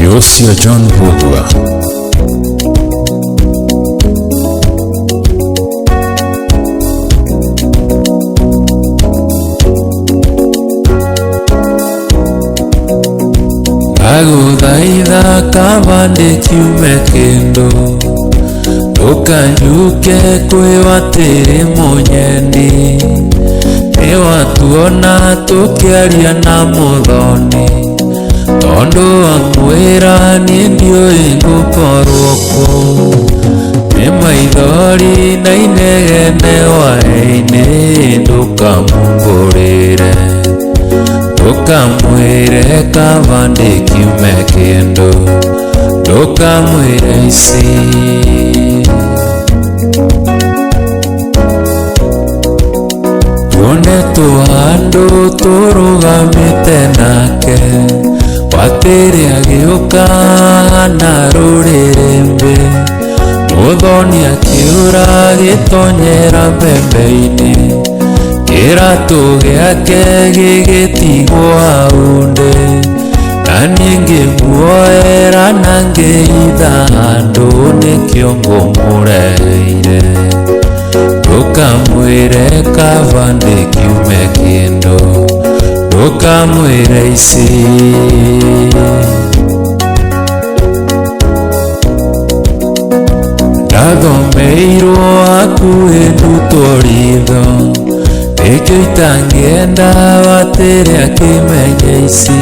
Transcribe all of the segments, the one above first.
Yosia John Bugwa. Aguthaitha kabande kiume kendo ndukanyuke kwĩwatĩrĩ mũnyendi nĩwatuona tũkĩaria na mũthoni tondũ wamwĩra niĩ ndiũĩ ngũkorwo kũ nĩ maithori na inegene hwaĩ-inĩ ndũkamũmbũrĩre ndũkamwĩre kabande kiume kĩndũ ndũkamwĩre ici tuonetwo handũ tũrũgamĩte nake watĩrĩ agĩũka na rũrĩrĩmbĩ mũthoni akĩũra gĩtonyera mbembe-inĩ kĩratũ gĩake gĩgĩtigwo hau ndĩ na niĩ ngĩmuoera na ngĩhitha handũ nĩkĩo ngũmũreheire ndũkamwĩre kabande kiume kĩndũ ndũkamwĩre ici ndathomeirwo hakuhĩ ndutwo ritho nĩkĩo itangĩenda watĩrĩ akĩmenya ici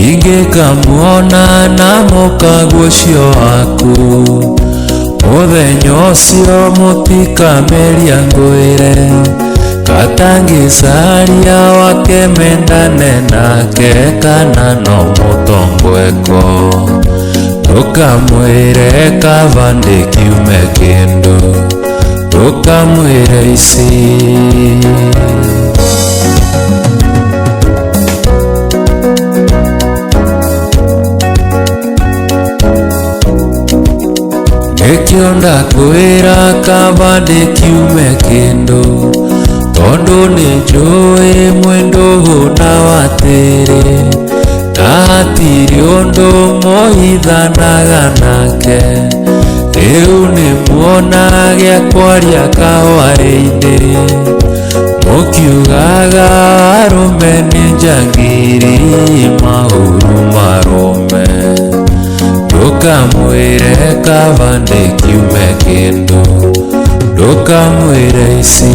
ingĩkamuona na mũkagu ũcio waku mũthenya ũcio mũtikameria ngwĩre katangĩcaria wake mendane nake kana no mũtongweko ndũkamwĩre kabande kiume kĩndũ ndũkamwĩre ici nĩkĩo ndakwĩra kabande kiume kĩndũ tondũ nĩnjũĩ mwĩndũgũ na watĩrĩ na hatirĩ ũndũ mũhithanaga nake rĩu nĩmuona gĩa kwaria kahwaĩ-inĩ mũkiugaga arũme nĩ njangiri mahuru marũme ndũkamwĩre kabande kiume kĩndũ ndũkamwĩre ici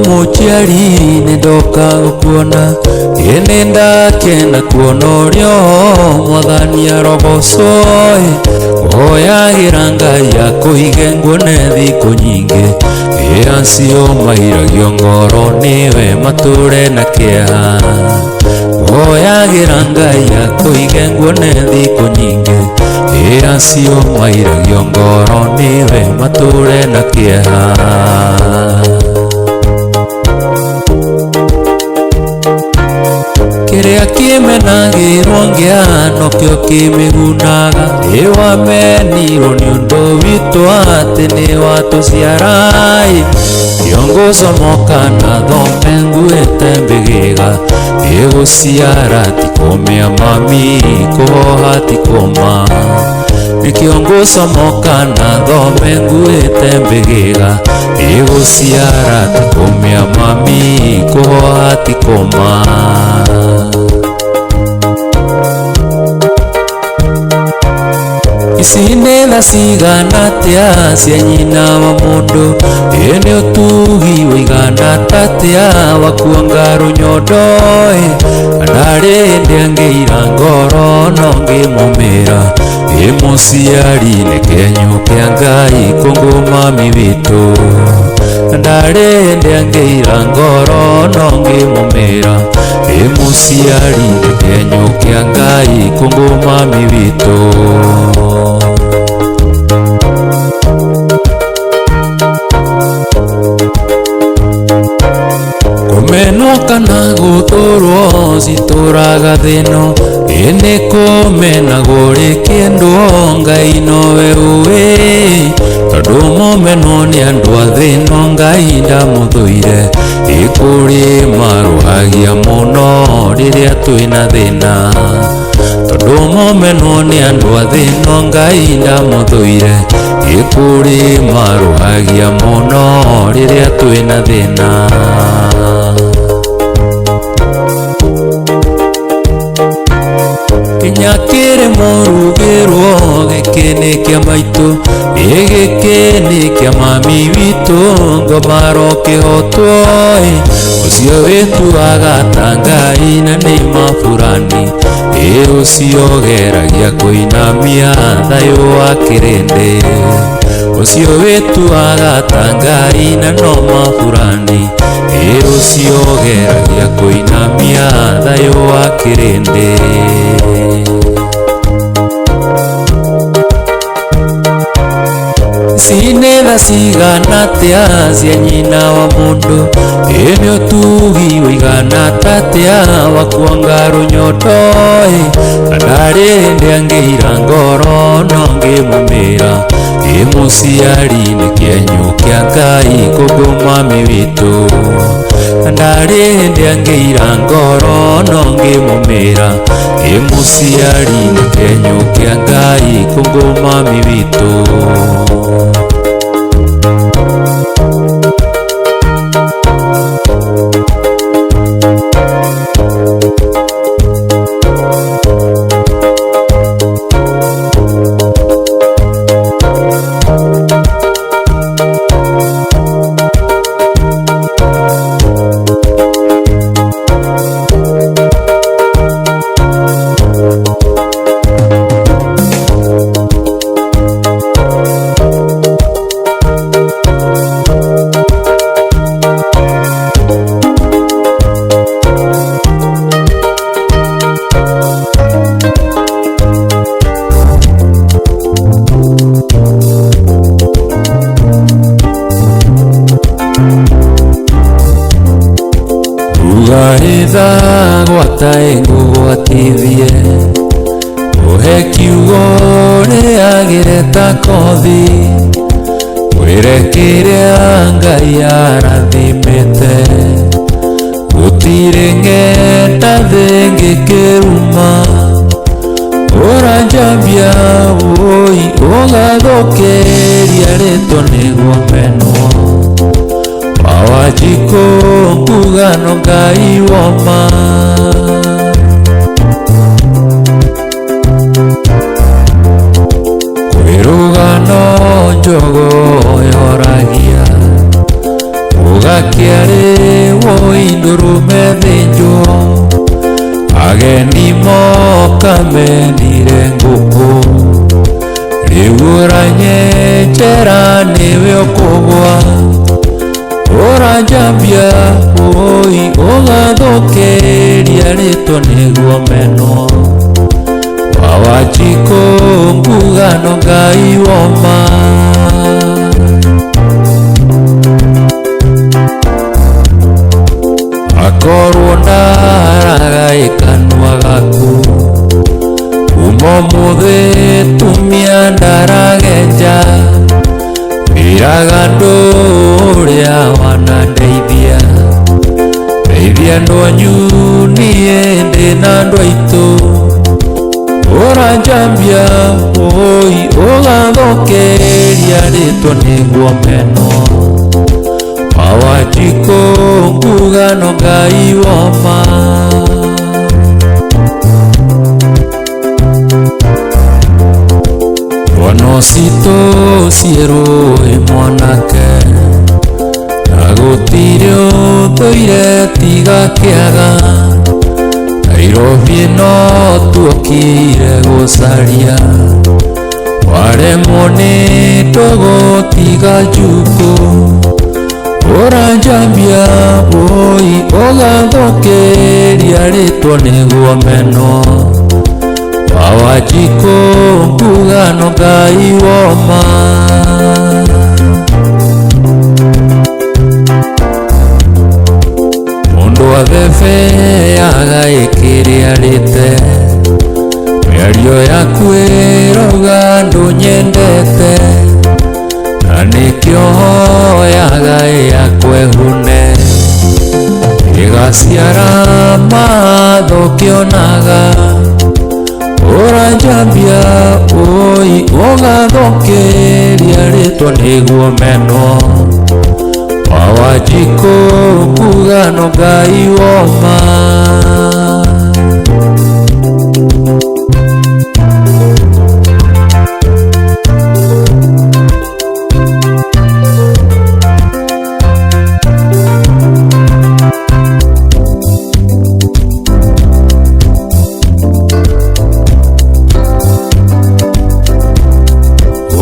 mũciari nĩndoka gũkuona ĩnĩ ndakena kuona ũrĩa mwathani arogocoi woyagĩra Ngai akũige nguone thikũ nyingĩ acio mahiragio ngoro nĩwe matũre na kĩeha woyagĩra Ngai akũige nguone thikũ nyingĩ acio mahiragio ngoro nĩwe matũre na kĩeha kĩrĩa kĩmenagĩrwo ngĩhano kĩo kĩmĩgunaga ĩwamenirwo nĩ ũndũ witũ atĩ nĩ watũciarai kĩongoco moka na thome nguĩte mbĩgĩga ĩgũciara ti kũmĩa mami kũhoha ti kũma nĩ kĩongoco moka na thome nguĩte mbĩgĩga ĩgũciara ti kũmĩa mami kũhoha ti kũma Isine tha cigana atia cia nyina wa mundu, ene utugi wigana tatia wakuanga runyondo, kana rindi angeira ngoro no ngimumira imuciari nekenyu kia Ngai kunguma mibitu, kana rindi angeira ngoro no ngimumira imuciari nekenyu kia Ngai kunguma mibitu. Kumeno kana guturwo cituraga thino, ene kumena guri kindu Ngai nowe uwi, tondu mumenwo ni andu a thino Ngai ndamuthuire, ikuri maruhagia muno riria twina thina, tondu mumenwo ni andu a thino Ngai ndamuthuire, ikuri maruhagia muno riria twina thina. Kinya kiri murugirwo gikini kia maitu, gikini kia mami witu, ngomaro kihotwo, ucio witu agata Ngai na ni mafurani, ucio geragia kuinamia thayu wa kirindi, ucio witu agata Ngai na no mafurani, ucio geragia kuinamia thayu wa kirindi. Isine tha cigana atia cia nyina wa mundu, ene utugi wigana tatia wakuanga runyondo, kana rindi angeira ngoro no ngimumira imuciari nekenyu kia Ngai kunguma mibitu, kana rindi angeira ngoro no ngimumira imuciari nekenyu kia Ngai kunguma mibitu. Ugaitha gwata ingugwatithie, uhe kiugo riagire ta kothi, wire kiria Ngai arathimite, gutiri ng'enda thi ngikiruma, uranjambia woi ugathukiria ritwa niguo menwo, Wajiko ngugano Ngai woma, kwirugano njogo yoragia, ugakiari woi ndurume thinjwo, ageni moka menire nguku, riu uranyenjera niwe ukugwa, uranjambia woi ugathukiria ritwa niguo menwo, Wajiko ngugano Ngai woma. Akorwo ndaraga ikanwa gaku, umuthi tumia ndaragenja, wiraga nduria wanandeithia, ndeithia ndwanyu nie ndina andu aitu, uranjambia woi ugathukiria ritwa niguo menwo, Wajiko ngugano Ngai woma. Osito siero mwanake Nagutirio toire tiga kiaga Nairobi no tuokire gucaria Waremwo ni ndogo tiga njuku Uranjambia oi ugathokeria ritwa niguo meno Wawajiko mbugano Ngai woma Mundu wa bebe agaikiria rite Mĩario yaku ĩrauga ndũnyendete Na nĩkĩo hoyaga yakwehune Ĩgaciara matho kĩonaga Uranjambia oi ugathokeria ritwa niguo meno Wawajiko mbugano Ngai woma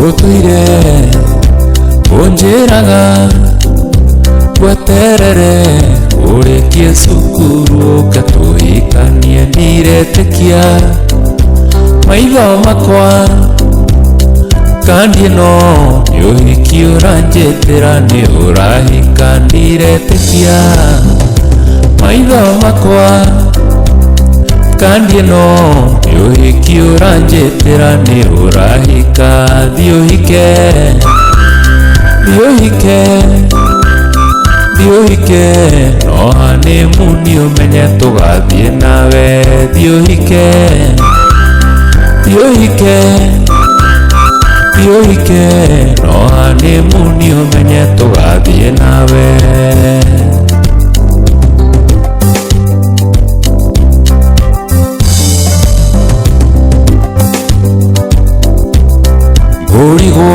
Utuire unjiraga Weterere urikie cukuru Ukatuhikanie ndiretekia Maitho makwa Kandi ĩno nĩ ũhiki ũranjĩtĩra Nĩ ũrahika ndiretekia Maitho makwa Kandi ĩno nĩ ũhiki ũranjĩtĩra Nĩ ũrahika thiĩ ũhike Thiĩ ũhike Thiĩ ũhike No honeymoon ũmenye tũgathiĩ nawe Thiĩ ũhike Thiĩ ũhike Thiĩ ũhike No honeymoon ũmenye tũgathiĩ nawe Ngũrigwo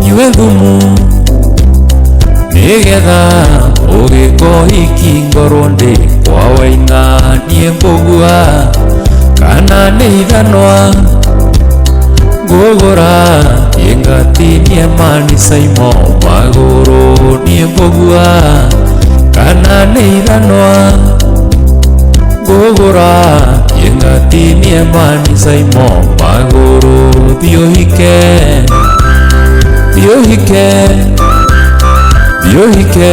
nyue thumu Nĩgetha ũgĩka ũhiki ngorwo ndĩ kwa Waing'a niĩ mbũgua kana nĩ ithanwa ngũgũra ngatinie Mani Simon magũrũ niĩ mbũgua kana nĩ ithanwa ngũgũra ngatinie Mani Simon magũrũ thiĩ ũhike Thiĩ ũhike Thiĩ ũhike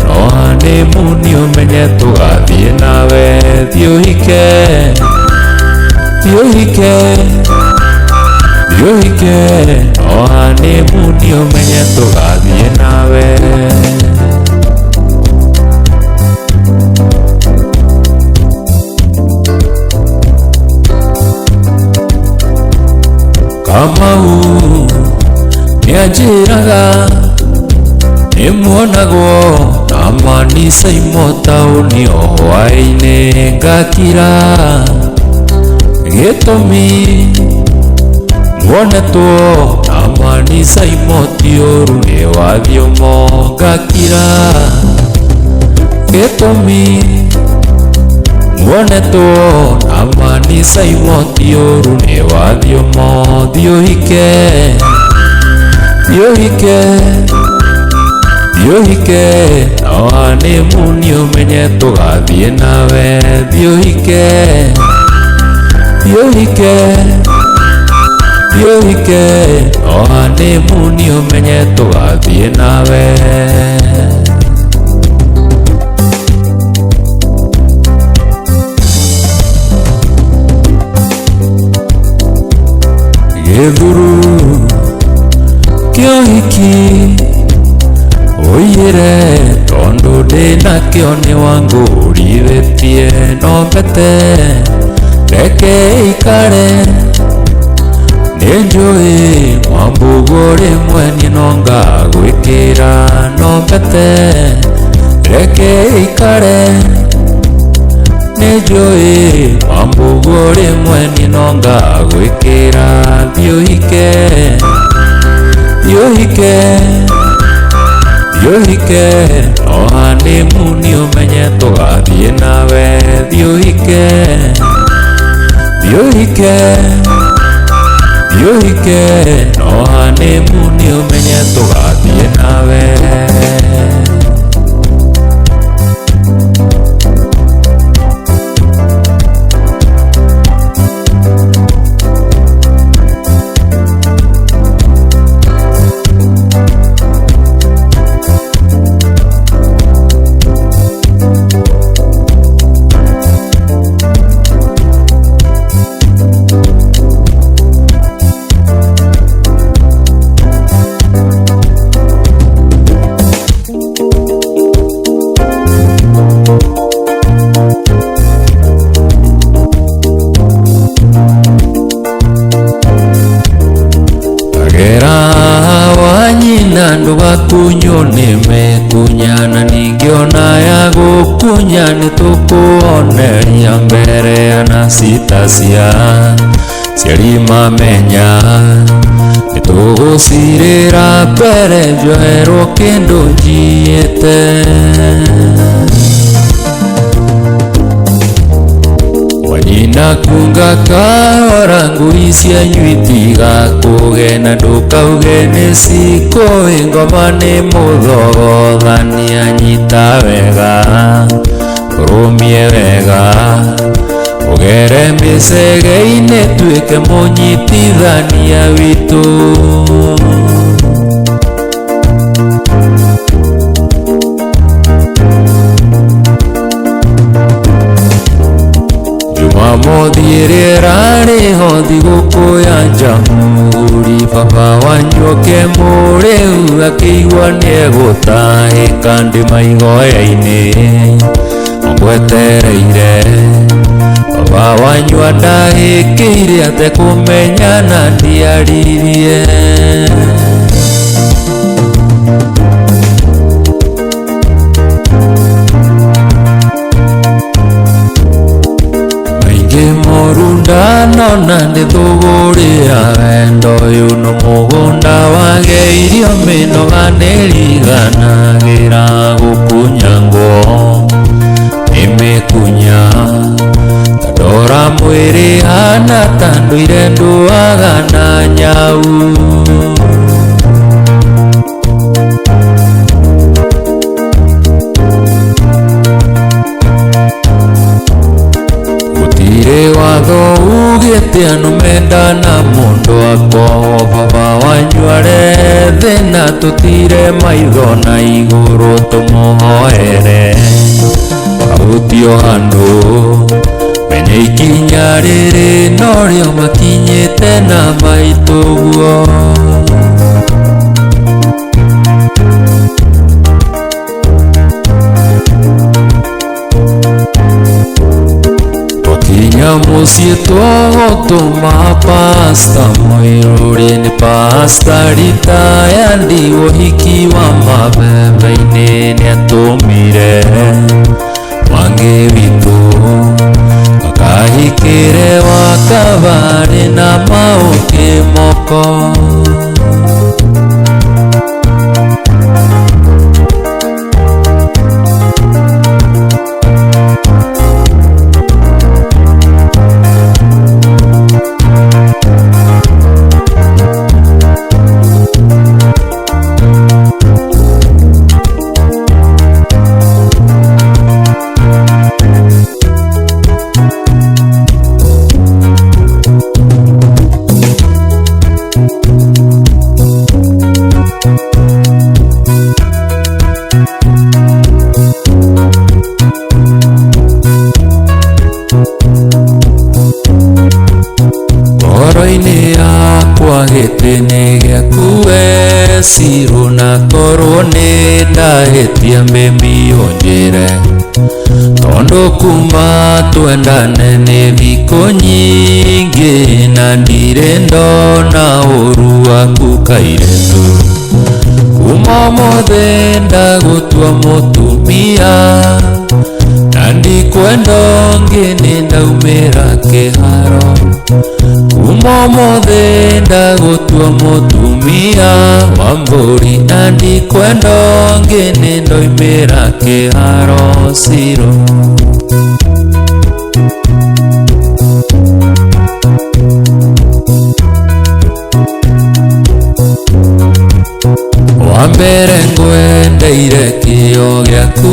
No honeymoon ũmenye tũgathiĩ nawe Thiĩ ũhike Thiĩ ũhike Thiĩ ũhike No honeymoon ũmenye tũgathiĩ nawe Kamau nĩanjĩraga nĩmuonagwo na Mani Simon taũni o hwaĩ-inĩ ngakira gĩtũmi muonetwo na Mani Simon ti ũru nĩ wathiĩ ũmo ngakira gĩtũmi muonetwo na Mani Simon ti ũru nĩ wathiĩ ũmo thiĩ ũhike Thiĩ ũhike Thiĩ ũhike No honeymoon ũmenye tũgathiĩ nawe Thiĩ ũhike Thiĩ ũhike Thiĩ ũhike No honeymoon ũmenye tũgathiĩ nawe Gĩthuru kĩa ũhiki Ũiyĩre tondũ ndĩnakĩo nĩ wangũrithĩtie No mbete reke ikare Nĩnjũĩ mwambũgo rĩmwe niĩ no ngagwĩkĩra No mbete reke ikare nejoe Mambugore mweni nonga gwekera Thiohike Ohane muni umenye tugathie nawe Thiohike Ohane muni umenye tugathie nawe Nando bakunyone mekunyana ningiona ya gukunyani tukuoneria mbere anasitasia ciarima menya nitugusirira mbere njoherwo kindu njiite Wanyina kunga kahora ngui cianyu itiga kugena ndukauge nisiko ingoma ni muthogothania nyita wega urumie wega ugere micege-ini tuike munyitithania witu Mothiirira riho thigũkũ Jamhuri baba wanyoke mũrĩu akĩigua nĩegũtahĩka ndĩ maigoya-inĩ ngwetereire baba wanyu andahĩkĩire atekũmenyana ndiaririe Nona ndithugurira wendo uyu no mugunda wageirio minoga niriganagira gukunyangwo nimikunya tandora mwiri hana tanduire nduaga na nyau Ugete menda na mundu akwa baba wanyu arethe na tutire maitho na iguru tumuhoere abutio handu menye ikinya riri norio makinyite na maituguo Musie twagotũma pasta Mũirũri nĩ pasta ritaya ndi ũhiki wa mabebe-inĩ nĩatũmire Mwangi witũ akahikĩre wa Kabarĩ na Maũngĩ moko gĩtĩ-inĩ gĩaku we Sirũ na korwo nĩ ndahĩtia mbĩmbi ũnjĩre tondũ kuma twendane nĩ thikũ nyingĩ na ndirĩ ndona ũru waku kairĩtu kuma ũmũthĩ ndagũtua mũtumia na ndikwenda ngene ndaumira kiharo umomothe ndagutua mutumia wa mburi na ndikwenda ngene ndaumira kiharo siro wambere ngwendeire kĩo gĩaku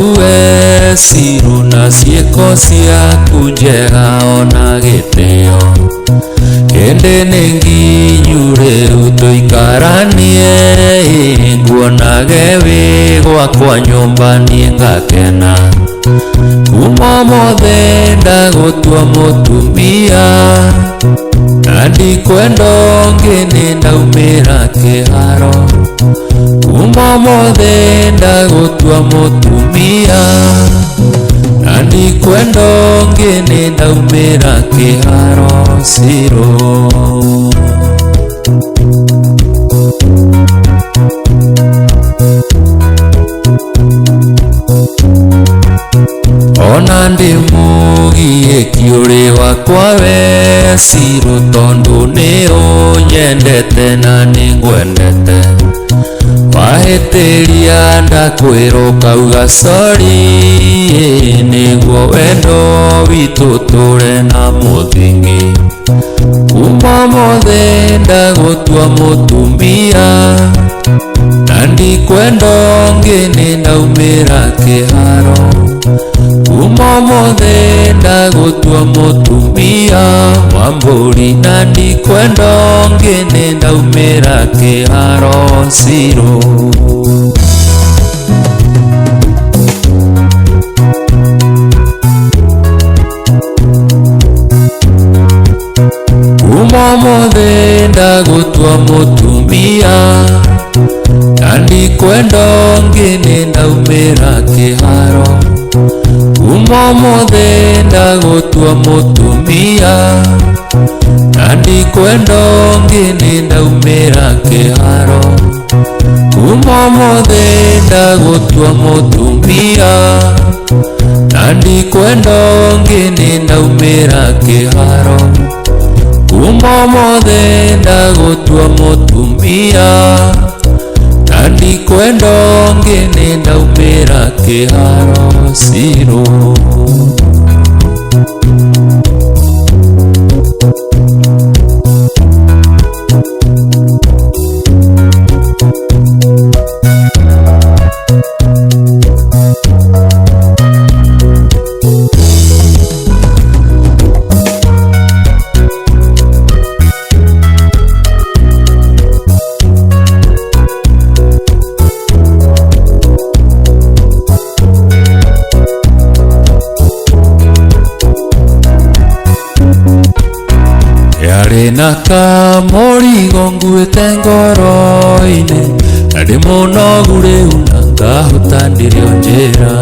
Siro na ciĩko ciaku njega ona gĩtĩo hĩndĩ nĩ nginyu rĩu tũikaranie nguonage wĩ gwakwa nyũmba niĩ ngakena kuma mothe ndagũtua mũtumia na ndikwenda ngene ndaumĩra kĩharo kuma mothe ndagutua mutumia na ndikwenda ngene ndaumĩra kĩharo Siro ona ndimugie kiũrĩ wakwa we Siro tondũ nĩ ũnyendete na nĩ ngwendete wahĩtĩria ndakwĩrwo kauga sorry nĩguo wendo witũ tũre na mũthing'i kuma mothe ndagũtua mũtumia na ndikwenda ngene ndaumĩra kĩharo kuma mothe ndagũtua mũtumia wa mbũri na ndikwenda ngene ndaumĩra kĩharo Siro kuma mothe ndagũtua mũtumia na ndikwenda ngene ndaumĩra kĩharo kuma mothe ndagũtua mũtumia na ndikwenda ngene ndaumĩra kĩharo kuma mothe ndagũtua mũtumia na ndikwenda ngene ndaumĩra kĩharo kuma mothe ndagũtua mũtumia na ndikwenda ngene ndaumĩra kĩharo Siro na kamũrigo nguĩte ngoro-inĩ na ndĩ mũnogu rĩu na ngahota ndĩrĩo njĩra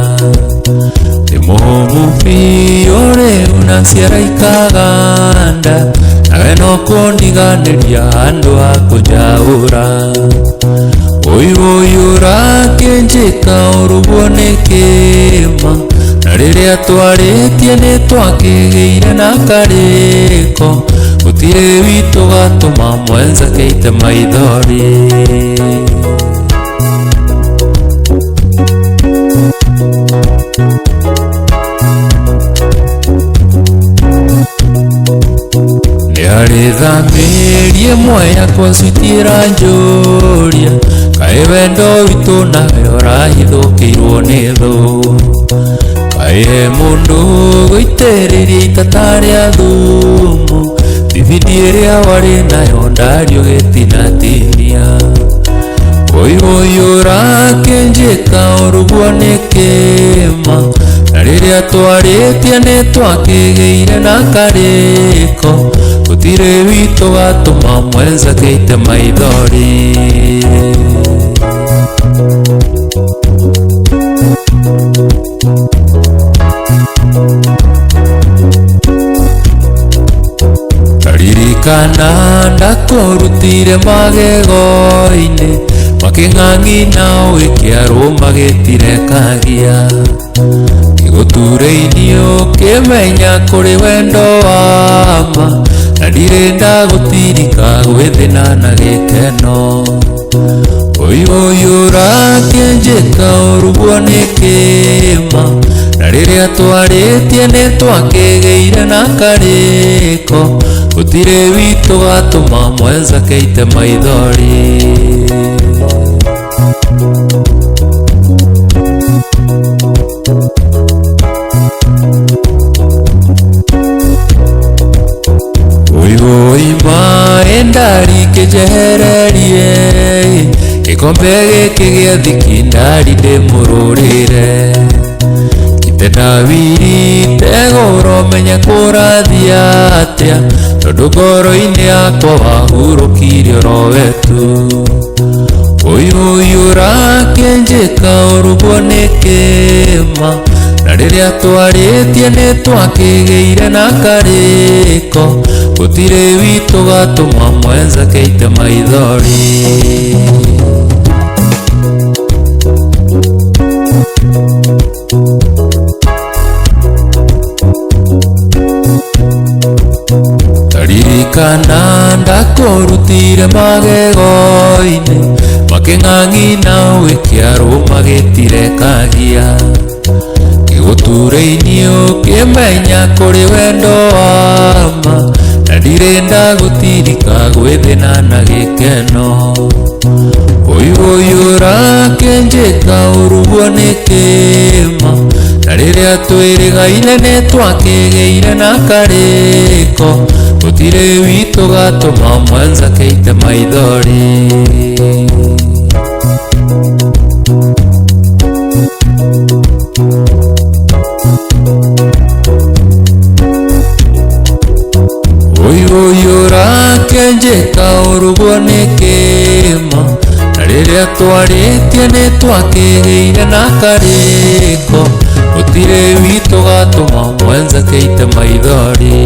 ndĩ mũhũmu biũ rĩu na ciara ikaganda nawe no kũndiganĩria handũ ha kũnjaũra ũyũra kĩnjĩka ũrugwo nĩ kĩma na rĩrĩa twarĩtie nĩ twakĩgĩire na karĩko gũtirĩ witũ gatũma mwenza keite maithori nĩ harĩ thamĩri ĩmwe yakwa citira njũria kaĩ wendo witũ nawe ũrahithũkĩirwo nĩ thũ kaĩ mũndũ gũitĩrĩria itata rĩa thumu thibidi ĩrĩa warĩ nayo ndario gĩtinatinia ũyũra kĩnjĩka ũrugwo nĩ kĩma na rĩrĩa twarĩtie nĩ twakĩgĩire na karĩko gũtirĩ witũ gatũma mwenza keite maithori ririkana ndakũrutire magego-inĩ makĩng'ang'i nao ĩkĩarũma gĩtirekagia Gĩgũturĩinio kĩmenya kũrĩ wendo wama, na ndirenda gũtirika gwĩthĩna na gĩkeno. Ũyũra kĩnjĩka ũrugwo nĩ kĩma, na rĩrĩa twarĩtie nĩ twakĩgĩire na karĩko, gũtirĩ witũ gatũma mwenza keite maithori. Ũima endari kĩnjehererie, gĩkombe gĩkĩ gĩa thiki ndari ndĩmũrũrĩre. Ndawiri tegoro menya kũrathia atĩa, tondũ ngoro-inĩ yakwa wahurũkirie oro wetu. Ũyũra kĩnjĩka ũrugwo nĩ kĩma, na rĩrĩa twarĩtie nĩ twakĩgĩire na karĩko, gũtirĩ witũ gatũma mwenza keite maithori. Taririkana ndakũrutire magego-inĩ, makĩng'ang'i na wĩkĩarũ magĩtirekagia. Gĩgũturĩinio kĩmenya kũrĩ wendo wama, na ndirenda gũtirika gwĩthĩna na gĩkeno. Ũyũra kĩnjĩka ũrugwo nĩ kĩma, na rĩrĩa twĩrĩgaine nĩ twakĩgĩire na karĩko, gũtirĩ witũ gatũma mwenza keite maithori. Ũyũra kĩnjĩka ũrugwo nĩ kĩma, na rĩrĩa twarĩtie nĩ twakĩgĩire na karĩko, gũtirĩ witũ gatũma mwenza keite maithori.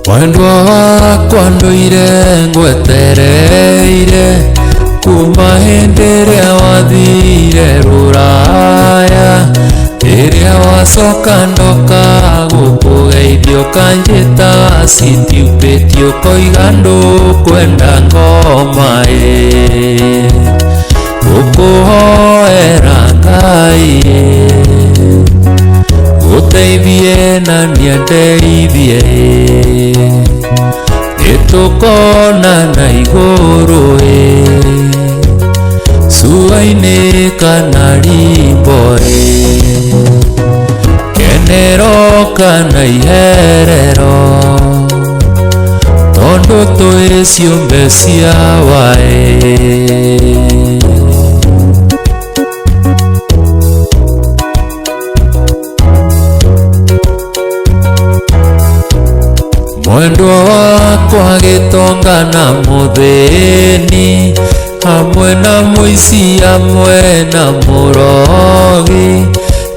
Wendwa wakwa ndũire ngwetereire, kuma hĩndĩ ĩrĩa wathire Rũraya, rĩrĩa wacoka ndoka gũkũgeithia ũkanjĩta citiupĩtie ũkoiga ndũkwenda ngoma gũkũhoera Ngai gũteithie na nĩandeithie, nĩtũkona na igũrũ cua-inĩ kana rimbo kenero kana iherero, tondũ twĩ ciũmbe cia waĩ. Mwendwa wakwa gĩtonga na mũthĩni, hamwe na mũici hamwe na mũrogi,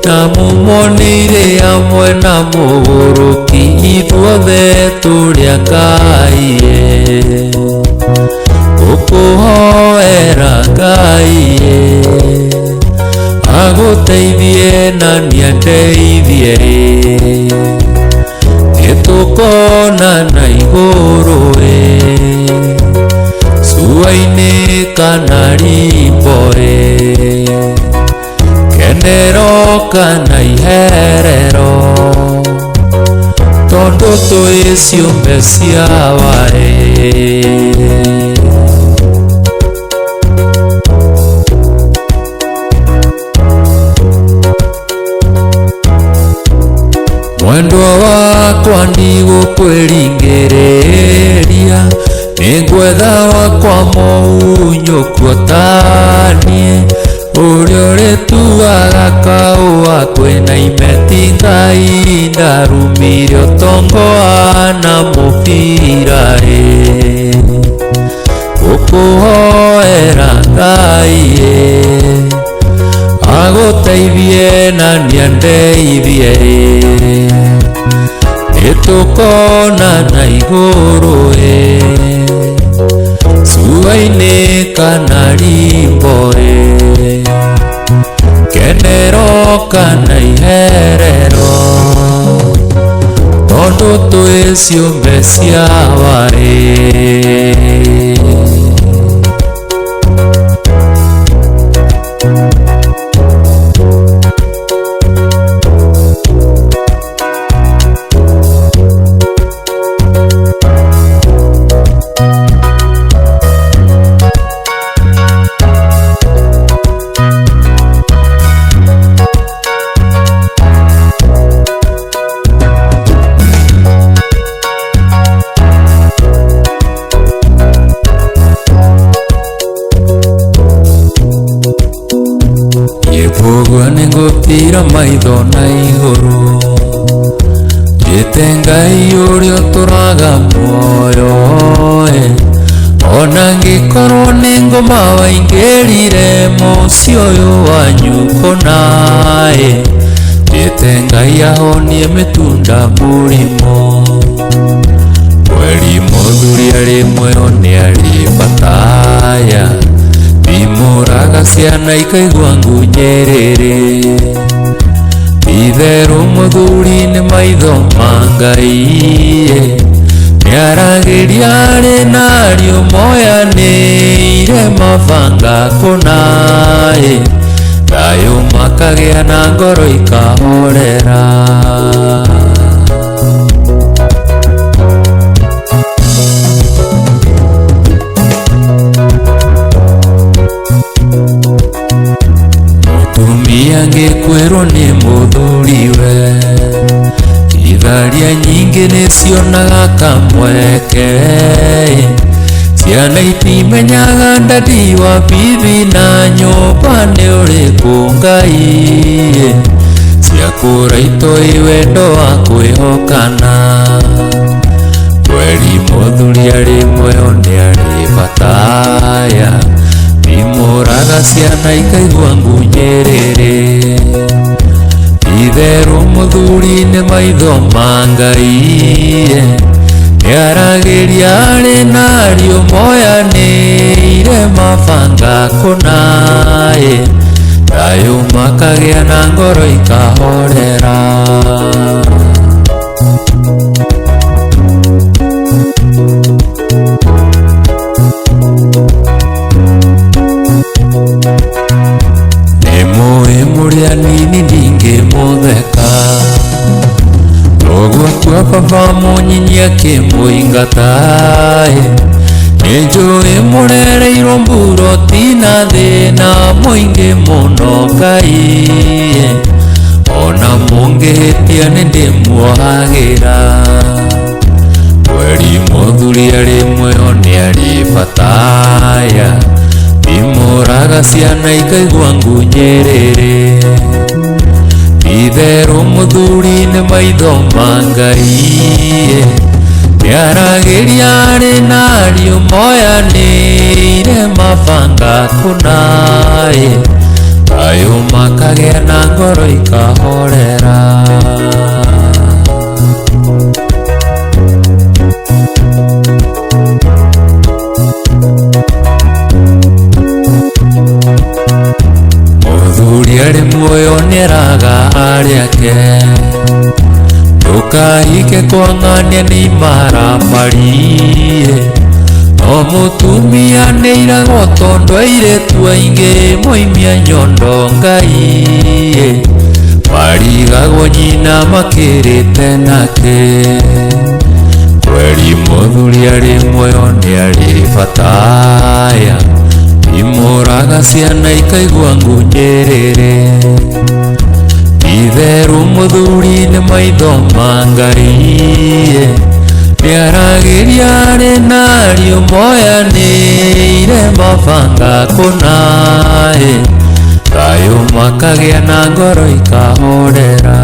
na mũmonire hamwe na mũgũrũki, ithuothe tũrĩa Ngai gũkũhoera Ngai agũteithie na nĩandeithie, nĩtũkona na igũrũ cua-inĩ kana rimbo kenero kana iherero, tondũ twĩ ciũmbe cia waĩ. Mwendwa wakwa ndigũkwĩringĩrĩria, nĩngwetha wakwa mũhunyũkwo taniĩ, ũrĩa ũrĩtuaga kaũa kwĩna imeti Ngai ndarumire ũtongo na mũbira gũkũ kuhoera Ngai aguteithie na niandeithie nitukona na iguru suaine kana rimbo kenero kana iherero tondu twi ciumbe cia wari Ningutira maitho na iguru Ngai uria turaga muoyo ona ngikorwo ni ngoma waingirire muci uyu wanyu kona Ngai ahonie mitunda murimo mweri muthuri rimwe oni ari bataya Bimuraga ciana ikaigua ngunyerere Itheru muthuri ni maitho ma Ngai Niaragiria ari nario moyanire mabanga kona Thayu makagia na ngoro ikahorera Angĩkwĩrwo nĩ mũthuriwe itharia nyingĩ nĩcionaga kamweke ciana itimenyaga ndadi wa bibi na nyũmba nĩ ũrĩkũ Ngai ciakũra itoi wendo wa kwĩhokana kweri mũthuri rĩmwe nĩ arĩ bataya Bimuraga ciana ikaigua ngunyerere Itheru muthuri ni maitho ma Ngai Niaragiria ari nario moyanire mabanga kona Thayu makagia na ngoro ikahorera Muria nini ndingĩmũtheka Ũguo kwa baba mũnyinyia kĩmũingata Nĩnjũĩ mũrereirwo mburo tina thĩna mũingĩ mũno Ngai Ona mũngĩhĩtia nĩndĩmuohagĩra Mweri mũthuri rĩmwe nĩ arĩ bataya Bimuraga ciana ikaigua ngunyerere Itheru muthuri ni maitho ma Ngai Niaragiria ari nario moyanire mabanga kona Thayu makagia na ngoro ikahorera Muthuri ari muoyo nĩaraga ariake Ndũkahike kwang'ania nĩ imaramari No mũtumia nĩiragwo tondũ airĩtu aingĩ moimia nyondo Ngai Marigagwo nyina makĩrĩte nake Kweri mũthuri ari muoyo nĩ arĩ bataya Bimuraga ciana ikaigua ngunyerere Itheru muthuri ni maitho ma Ngai Niaragiria ari nario moyanire mabanga kona Thayu makagia na ngoro ikahorera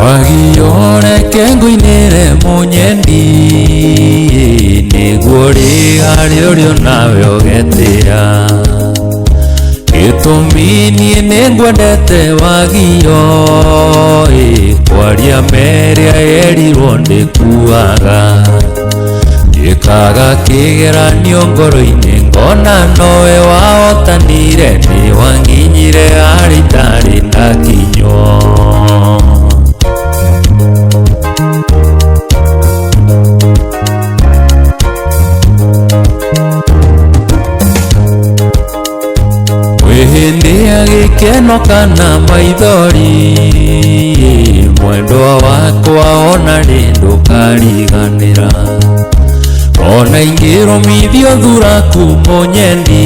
Wagiyore kenguinire munyendi niguori ariorio nawe ogetira Gitumini nengwendete Wagiyo kwaria meria erirwo ndikuaga Gikaga kigeranio ngoro-ini ngona nowe wahotanire ni wanginyire aritari ndakinyo Wihindea gikeno kana maithori mwendwa wakwa ona ndukariganira Ona ingirumithio thuraku munyendi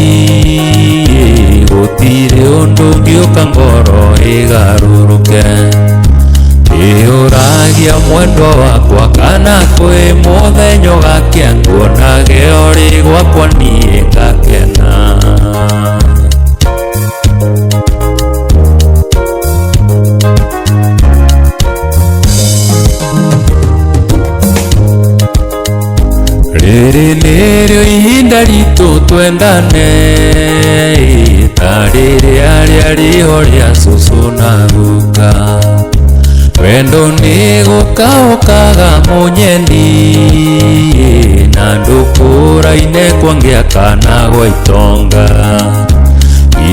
gutire undu ngiuka ngoro igaruruke Iuragia mwendwa wakwa kana kwi muthenyo gakia nguona geori gwakwa nie ngakena Riri nirio ihinda ritu twendane Tariri aria riho ria susu na guka Wendo ni gukaukaga munyendi Na ndukuraine kwangia kana gwa itonga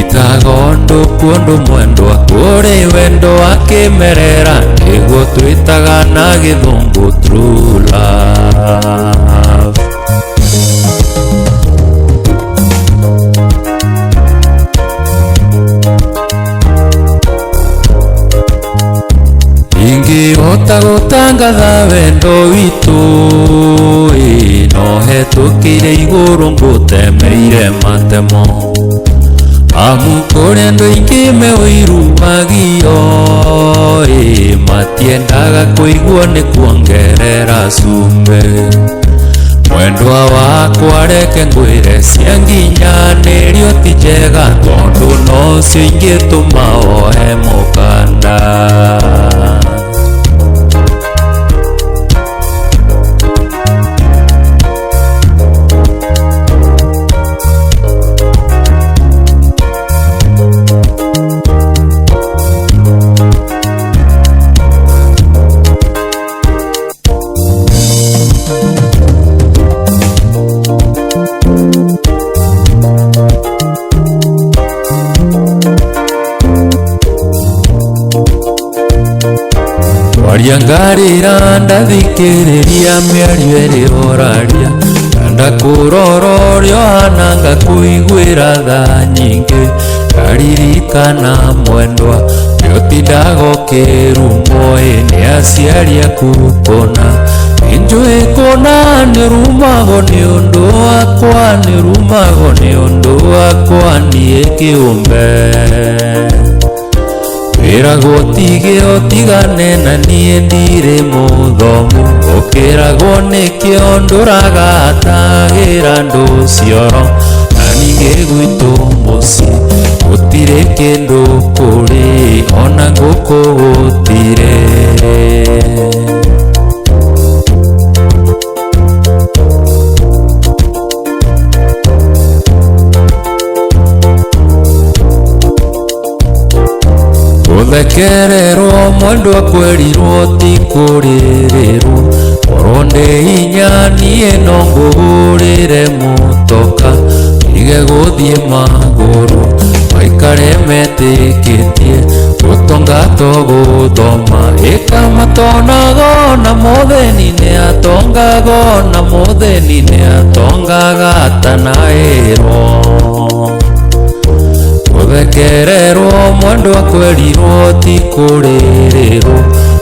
Itago ndukundu mwendwa kuri wendo akimerera Niguo twitaga na githungu true love Ingihota gutangatha wendo witu no hetukire iguru ngutemeire matemo Amu kuri andu aingi mewiru Wagiyo matiendaga kuigua ni kuongerera cumbi Mwendwa wakwa reke ngwire cia nginyanĩrio ti njega tondu nocio ingĩtũma ohe mũkanda Waria ndathikiriria mĩario ĩrĩ ũraria ndakurora ũrĩa ũhana ngakuiguĩra tha nyingĩ ngaririkana mwendwa nĩũtindaga ũkĩrumwo nĩ aciari aku kũna nĩnjũĩ kũna nĩrumagwo nĩ ũndũ wakwa nĩrumagwo nĩ ũndũ wakwa niĩ kĩũmbe Wĩragwo tige ũtigane na niĩ ndirĩ mũthomu Ũkĩragwo nĩkĩo ndũragatagĩra andũ cioro Na ningĩ gwitũ mũciĩ gũtirĩ kĩndũ kũrĩ ona ngũkũ gũtirĩ Gũthekererwo mwendwa kwerirwo ti kũrĩrĩrwo Korwo ndĩ hinya niĩ no ngũgũrĩre mũtoka Tige gũthiĩ magũrũ maikare metĩkĩtie Gũtonga to gũthoma ĩka matonago na mũthĩni nĩ atongago na mũthĩni nĩ atongaga atanaĩrwo Gũthekererwo mwendwa kwerirwo ti kũrĩrĩrwo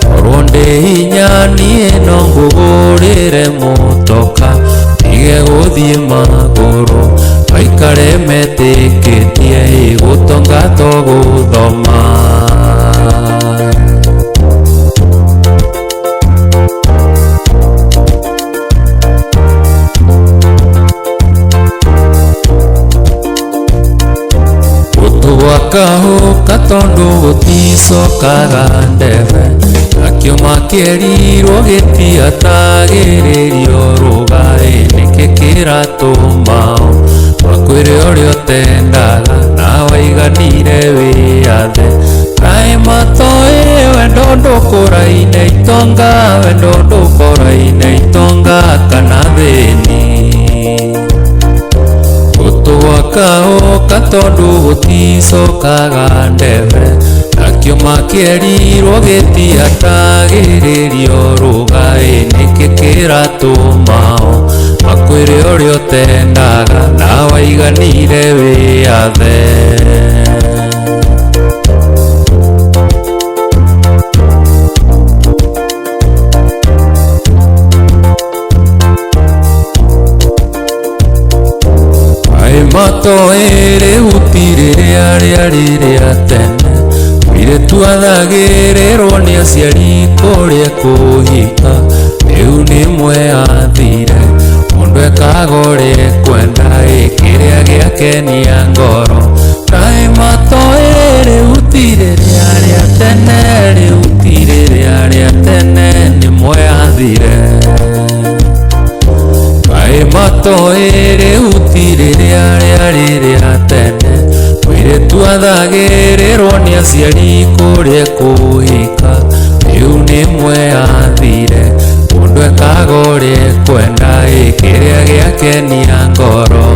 Korwo ndĩ hinya niĩ no ngũgũrĩre mũtoka Tige gũthiĩ magũrũ maikare metĩkĩtie Gũtonga to gũthoma Kahũka tondu gũticokaga ndebe Nakĩo kĩũma kĩerirwo gĩtiatagĩrĩrio rũgai nĩkĩ kĩratũma makwĩre ũrĩa ũtendaga na waiganire wĩyathe kaĩ matoĩ wendo ndũkũraine itonga wendo ndũkũraine itonga kana thĩni gũtũgwakaũka tondũ gũticokaga ndebe na kĩũma kĩerirwo gĩtiatagĩrĩrio rũgai nĩkĩ kĩratũma makwĩre ũrĩa ũtendaga na waiganire wĩyathe matoere utirĩrĩa rĩrĩa tene wire tuathagĩrĩrwo nĩ aciari kũrĩa kũhika rĩu nĩ mweathire mũndũ ekaga ũrĩa kwenda kĩrĩa gĩakenia ngoro kaĩ matoere utirĩrĩa rĩa tene rĩu tirĩrĩa rĩa tene nĩ mweathire kaĩ matoere utirĩrĩa rĩrĩa tene wire tuathagĩrĩrwo nĩ aciari kũrĩa kũhika rĩu nĩ mweathire mũndũ ekaga ũrĩa kwenda kĩrĩa gĩakenia ngoro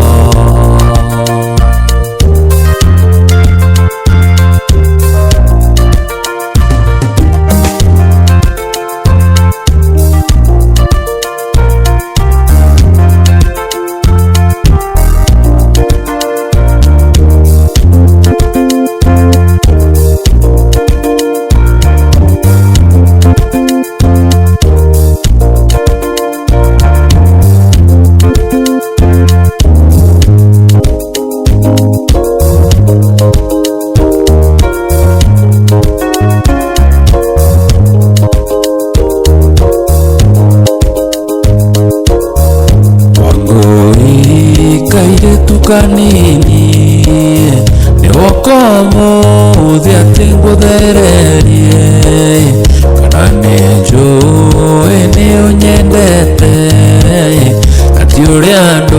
kanini nĩwokomuthi atĩ ngũthererie kana nĩnjũĩ nĩũnyendete ati ũrĩa andũ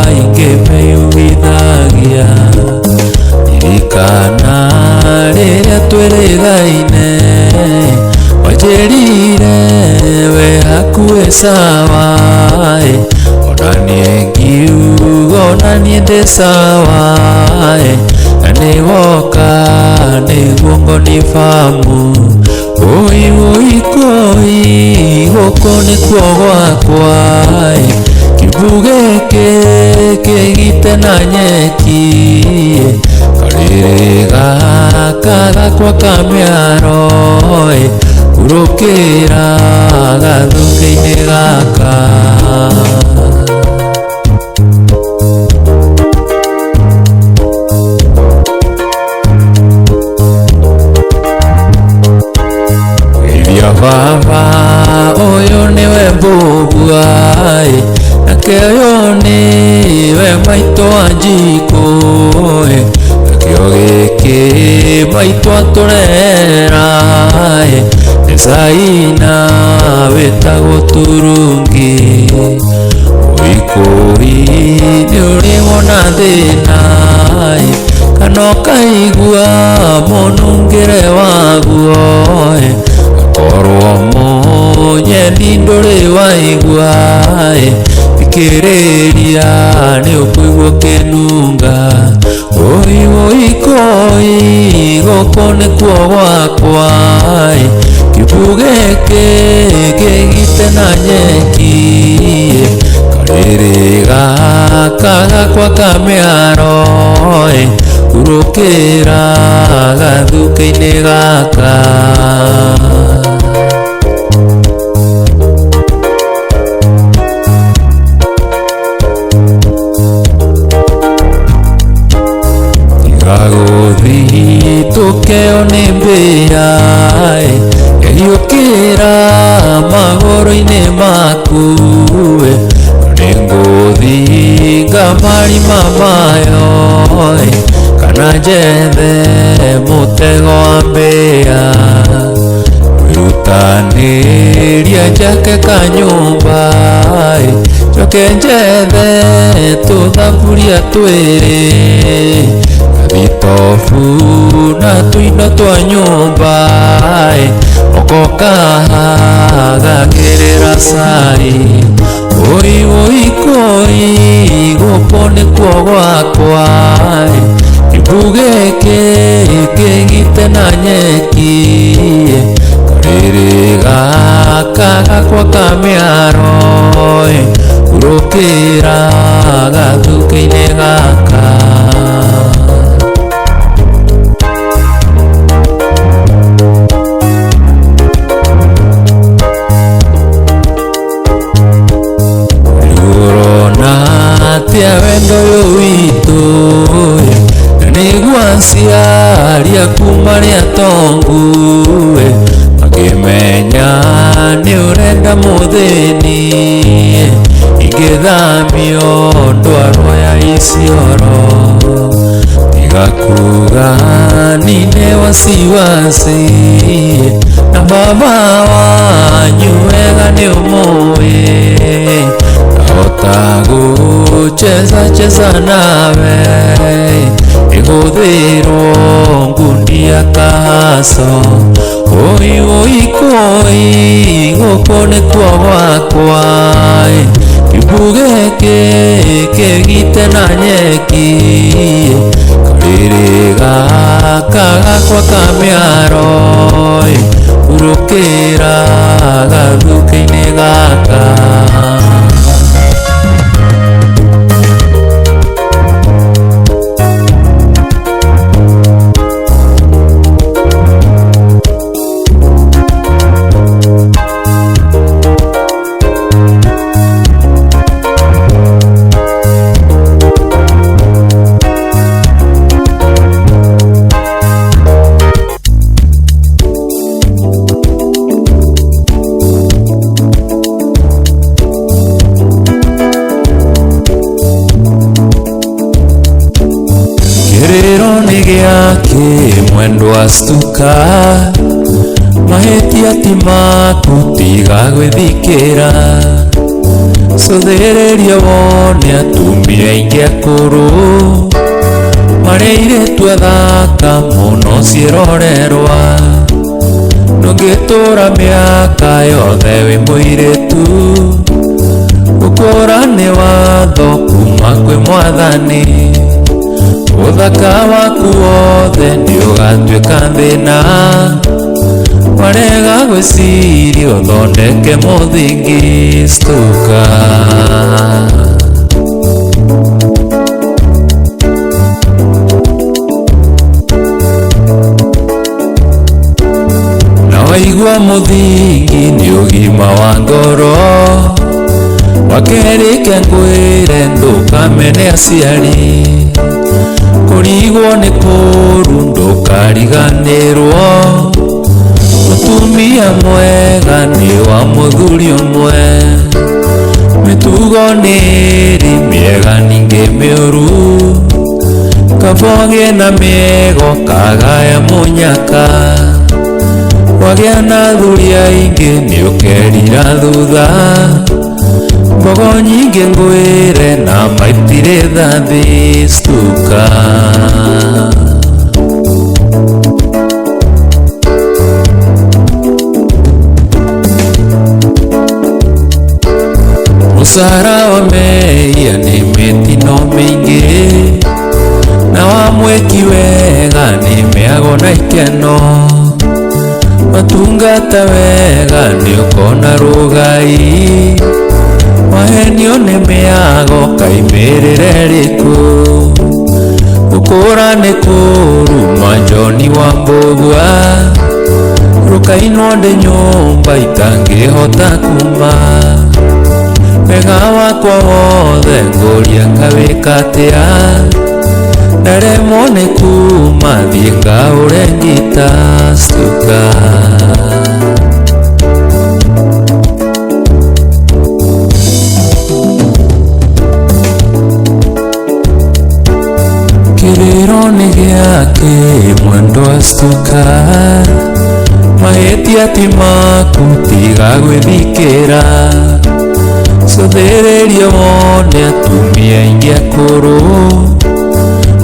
aingĩ meyugithagia ririkana rĩrĩa twĩrĩgaine wanjĩrire we hakuhĩ sawa ona niĩ ngiuga ona niĩ ndĩ sawa na nĩwoka nĩguo ngonifamu ũi kũi gũkũ nĩkuo gwakwa kiugu gĩkĩ kĩgite na nyeki karĩrĩ gaka gakwa kamĩaro hurũkĩra gathũkĩ-inĩ gaka baba ũyũ nĩwe mbũguai nake ũyũ nĩwe maitũ Wanjikũ nakĩo gĩkĩ maitũ atũrera nĩ Caina wĩtagwo Turungi ũikũi nĩ ũrĩ wona thĩna kana ũkaigua mũnungĩre waguo korwo mũnyeni ndũrĩ waigua thikĩrĩria nĩ ũkũigua kĩnunga ũi kũi gũkũ nĩkuo gwakwa kiugu gĩkĩ kĩgite na nyeki karĩrĩ gaka gakwa kamĩaro hurũkĩra gathũkĩ-inĩ gaka tukeo nĩ mbĩa gĩhiũkĩra magũrũ-inĩ maku nĩ ngũthinga marima mayo kana njethe mũtego wa mbĩa Gutaniria njake kanyumba Joke njethe tuthaburia twiri Thitobu na tuino twa nyumba Okoka gakirira cai Oi oi koi gupone kwa gwakwa Kibuge kigite na nyeki Kariri gaka gakwa kamiaro Urukira gathuke-inĩ gaka Tia wendo yo witũ nĩguo aciari aku marĩ atongu makĩmenya nĩ ũrenda mũthĩni ingĩthamio ndwarwa ya Isiolo tiga kuga nine wasiwasi na baba wanyu wega nĩ ũmũĩ Cheza nawe Igothero ngundi ya kaso Oi oi koi Gopone twa wakwa Kibuge kegite na nyeki Kariri gaka gakwa kamiaro Urukira gathuke-inĩ gaka Mwendo astuka maheti atimaku tiga gwithikira Cũthĩrĩria wone atumia aingĩ akũrũ marĩ airĩtu athaka mũno ciĩrorerwa ndũngĩtũra mĩaka yothe wĩ mũirĩtu gũkũra nĩ watho kuma kwĩ Mwathani Uthaka waku wothe nĩ ũgatuĩka thĩna warega gwĩciria ũthondeke mũthingi stuka na waigua mũthingi nĩ ũgima wa ngoro wakerĩke ngwĩre ndũkamene aciari Kurigwo nĩ kũru ndũkariganĩrwo Mũtumia mwega nĩ wa mũthuri ũmwe Mĩtugo nĩrĩ mĩega ningĩ mĩũru Kabogĩ na mĩego kagaya mũnyaka Wagĩa na athuri aingĩ nĩ ũkerira thutha Mbogo nyingĩ ngwĩre na maitirĩ thathi stuka Mũcara wa mehia nĩ mĩtino mĩingĩ na wa mwĩki wega nĩ mĩago na ikeno Matungata wega nĩ ũkona rũgai Wahenio nĩ mĩago kaimĩrĩre rĩkũ Gũkũra nĩ kũruma John Wambũgua Rũkainwo ndĩ nyũmba itangĩhota kuma Wega wakwa wothe ngũria ngawĩka atĩa Ndaremwo nĩ kuma thiĩ ngaũre ngita stuka Kĩrĩro nĩ gĩake mwendo astuka mahĩtia ti maku tiga gwĩthikĩra cũthĩrĩria wone atumia aingĩ akũrũ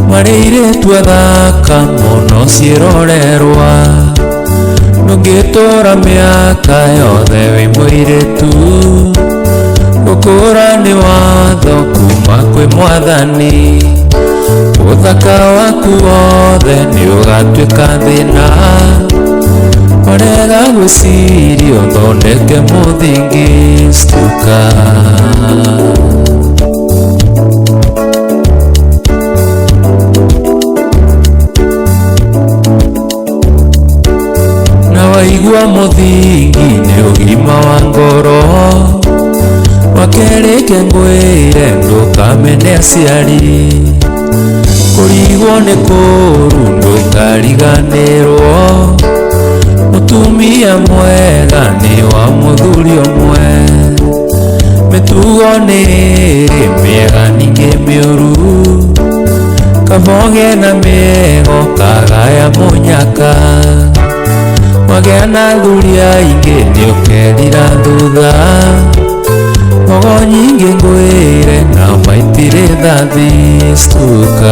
marĩ airĩtu athaka mũno ciĩrorerwa ndũngĩtũra mĩaka yothe wĩ mũirĩtu gũkũra nĩ watho kuma kwĩ Mwathani ũthaka waku wothe nĩ ũgatuĩka thĩna warega gwĩciria ũthondeke mũthingi stuka na waigua mũthingi nĩ ũgima wa ngoro wakerĩke ngwĩre ndũkamene aciari kũrigwo nĩ kũru ndũkariganĩrwo mũtumia mwega nĩ wa mũthuri ũmwe mĩtugo nĩ ĩrĩ mĩega ningĩ mĩũru kaboge na mĩego kagaya mũnyaka wagĩa na athuri aingĩ nĩ ũkerira thutha mbogo nyingĩ ngwĩre na maitirĩ thathi stuka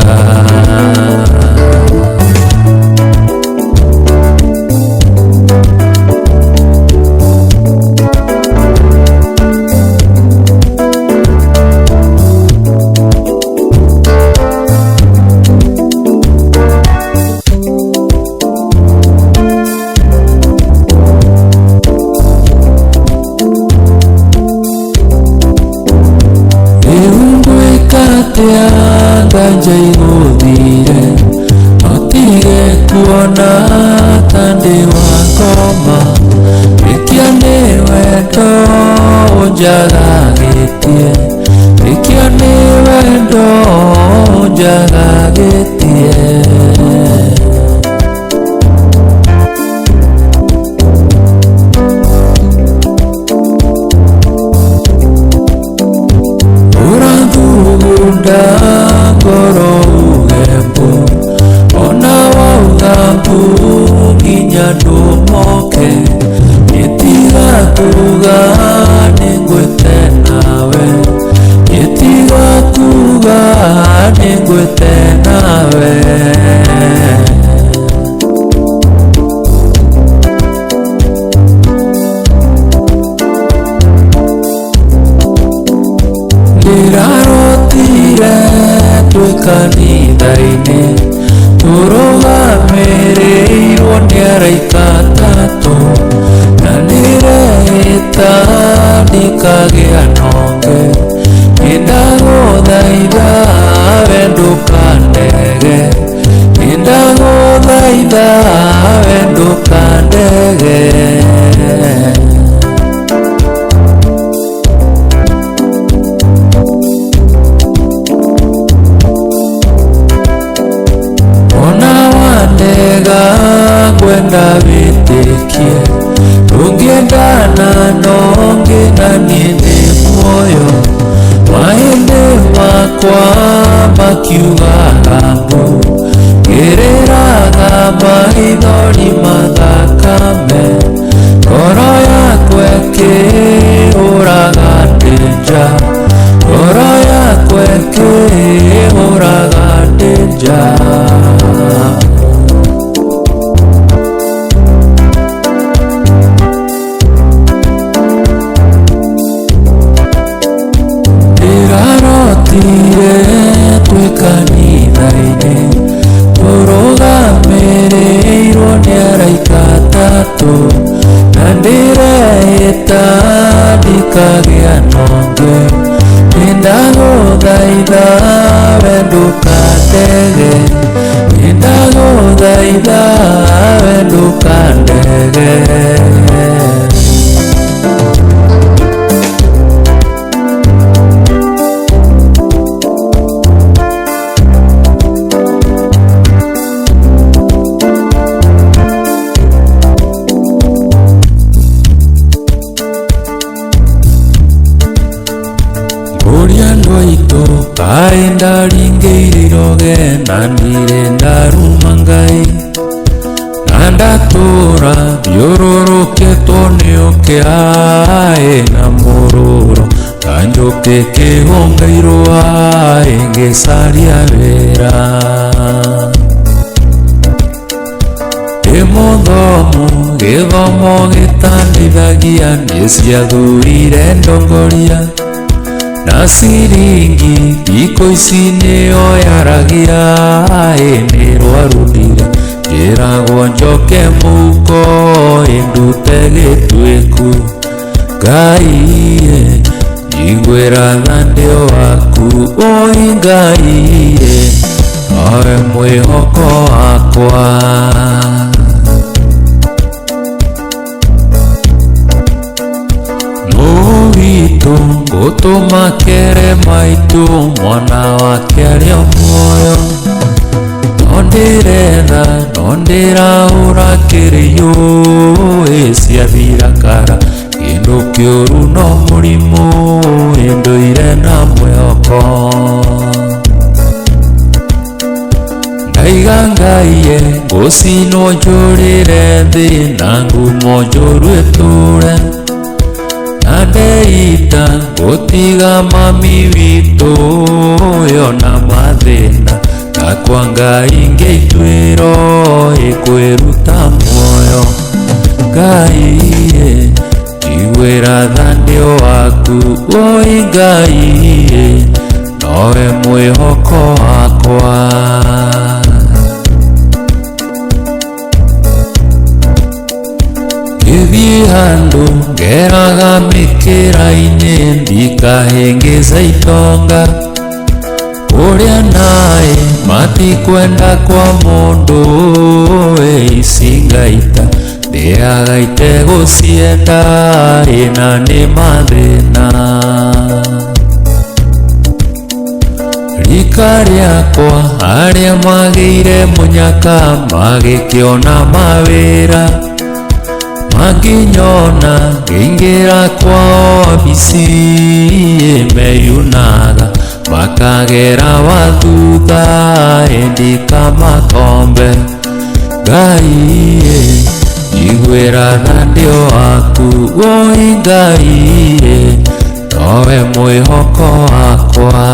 nganja igũthire notige kuona tandĩ wa ngoma rĩkia nĩ wendo ũnjagagĩtie rĩkia nĩ wendo ũnjagagĩtie ngoro ugembu ona waugambu nginya ndũmoke gĩtiga kuga nĩngwĩte nawe gĩtiga kuga nĩngwĩte nawe ndĩrarotire twĩ kanitha-inĩ tũrũgamĩrĩirwo nĩ araika atatũ na nĩrehĩta ndikagĩa nonge nĩndagũthaitha we ndũkandege nĩndagũthaitha we ndũkandege kwenda wĩtĩkie ndũngĩendana nongĩ na niĩ ndĩ muoyo mahĩndĩ makwa makiuga hambu ngĩrĩraga maithori mathakame ngoro yakwa ĩkĩhũraga ndĩ nja ngoro yakwa ĩkĩhũraga ndĩ nja twĩ kanitha-inĩ tũrũgamĩrĩirwo nĩ araika atatũ na ndĩrehĩta ndikagĩa nonge nĩndagũthaitha we ndũkandege nĩndagũthaitha we ndũkandege kaĩ ndaringĩirĩroge na ndirĩ ndaruma Ngai na Nandatura thiũrũrũkĩtwo nĩ ũkĩa na mũrũro kanjũkĩ kĩhũngĩirwo ngĩcaria wĩra mũthomu gĩthomo gĩtandithagia nĩciathurire ndongoria na ciringi thikũ ici nĩyo yaragia nĩ rwarundire njĩragwo njoke mũhuko ndute gĩtuĩku Ngai njiguĩra tha ndĩ waku Ngai nowe mwĩhoko wakwa Mũritũ gũtũma kere maitũ mwana wake arĩ muoyo no ndĩretha no ndĩrahũra kĩrĩyo ciathira kara kĩndũ kĩũru no mũrimũ ndũire na mwĩhoko Ndaiga Ngai ngũcinwo njũrĩre thĩ na ngumo njũru ĩtũre na ndeita ngũtiga mami witũ na mathĩna na kwa Ngai ngĩituĩro kwĩruta muoyo Ngai njiguĩra tha ndĩ waku Ngai nowe mwĩhoko wakwa Gĩthiĩ handũ ngeraga mĩkĩra-inĩ ndikahĩngĩca itonga ũrĩa naĩ matikwenda kwa mũndũ ici ngaita ndĩaga itegũcienda na nĩ mathĩna rika rĩakwa arĩa magĩire mũnyaka magĩkĩona mawĩra Manginyona ngĩingĩra kwa obici meyunaga makagera wathutha ndikamakombe Ngai njiguĩra tha ndĩ waku Ngai nowe mwĩhoko wakwa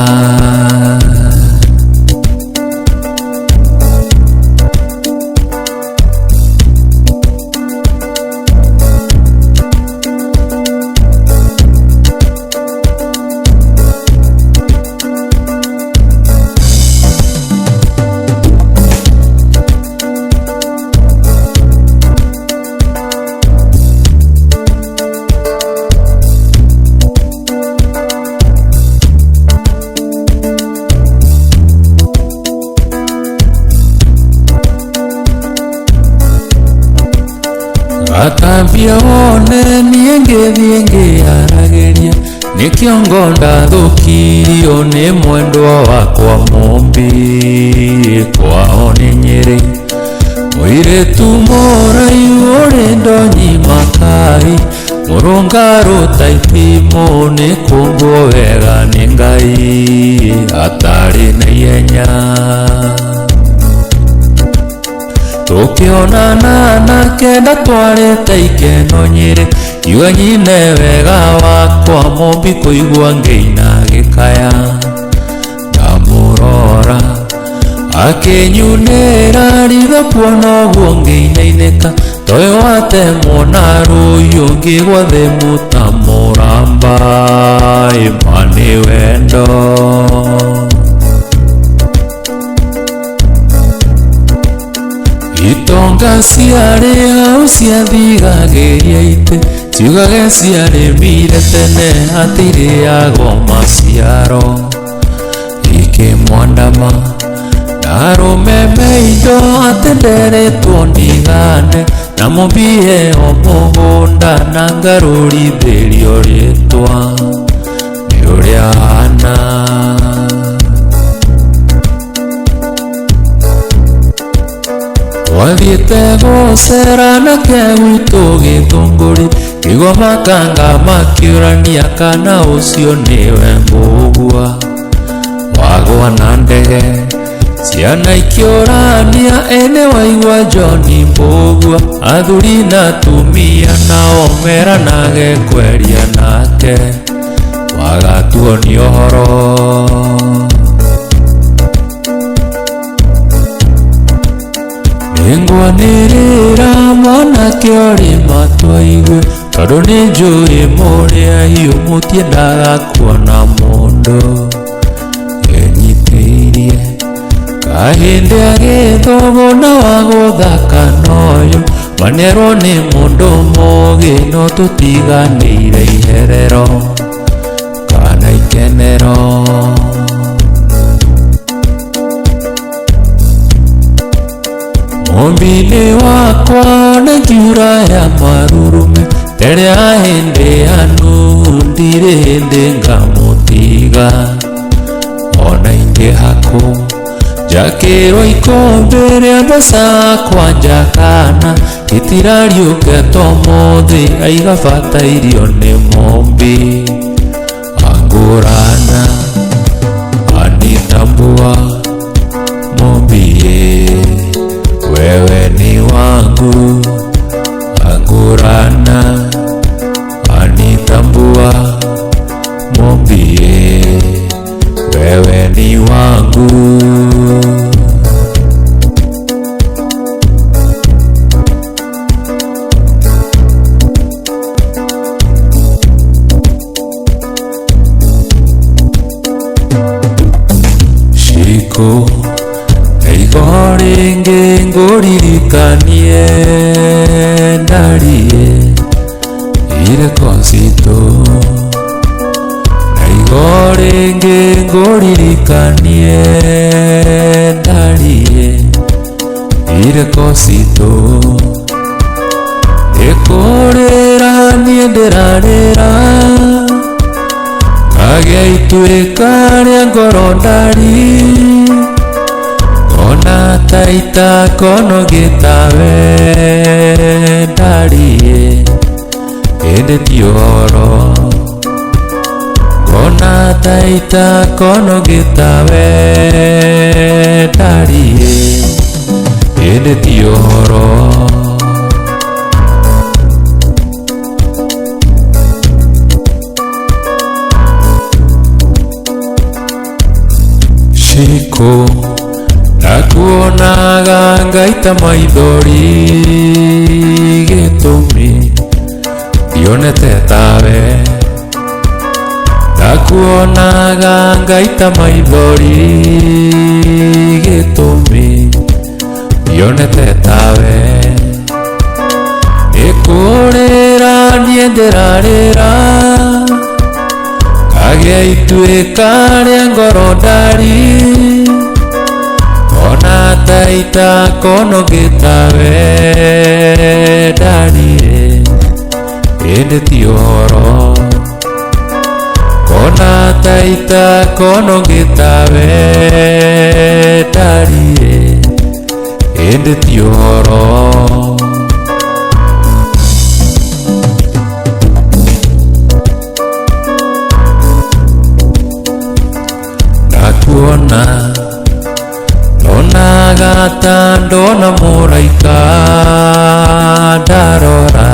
Atambia wone niĩ ngĩthiĩ ngĩaragĩria nĩkĩo ndathũkirio nĩ mwendwa wakwa mũmbi kwao nĩ Nyĩrĩ mũirĩtu mũraihu ũrĩ ndonyi makai mũrũngarũ ta ithimo nĩ kũmbwo wega nĩ Ngai atarĩ na ihenya Tũkĩonana nake ndatwarĩte ikeno Nyĩrĩ kiuga nyine wega wakwa mũmbi kũigua ngĩina gĩkaya ndamũrora akĩnyunĩra ritho kuona ũguo ngĩinainĩka toĩ watemwo na rũhiũ ngĩgwa thĩ mũtamũramba ma nĩ wendo Itonga ciarĩ hau ciathigagĩria itĩ ciugage ciarĩmire tene atirĩagwo maciaro ikĩmwandama na arũme meindo atĩ nderetwo ndigane na mũmbie o mũgũnda na ngarũrithĩrio rĩtwa nĩ ũrĩa hana Wathiĩte gũcera nake gwitũ Gĩthũngũri kĩgwa makanga makĩũrania kana ũcio nĩwe mũgua wagwa na ndege ciana ikiorania ene waigua John Mbugua athuri na atumia nao meranage kweria nake wagatuonia ũhoro. Nĩngwanĩrĩra mwanake ũrĩ matũ aigue tondũ nĩnjũĩ mũrĩa hiũ mũtiendaga kuona mũndũ enyitĩirie kahĩndĩ agĩthogona wa gũthaka noyũ manerwo nĩ mũndũ mũgĩ no tũtiganĩire iherero kana ikenero. Mũmbi-inĩ wakwa na ngiura ya marurume tere ahĩndĩ anundirĩ hĩndĩ ngamũtiga ona ingĩhakũ njakĩrwo ikũmbĩ rĩa mbeca kwanja kana itirariũke tomũthĩ aiga bata irio nĩ mũmbi angũrana anitambua mũmbi wewe ni wangu angurana anitambua mwambie wewe ni wangu. Shiko Renge ngoririkanie ndarie ire konsito Naigo renge ngoririkanie ndarie ire konsito Ekorera nienderarera Kage itueka ria ngoro ndari Kona taita kono gitawe ndarie ende tioro Kona taita kono gitawe ndarie ende tioro Shiko Nakuonaga ngaita maithori gĩtũmi ndionete tawe Nakuonaga ngaita maithori gĩtũmi ndionete tawe Nĩkũrĩra niĩ ndĩrarĩra Kagĩa ituĩka rĩa ngoro ndari Kona taita kono gitawe ndarie ende tioro Kona taita kono gitawe ndarie ende tioro Nakuona Nonagata ndona mũraika ndarora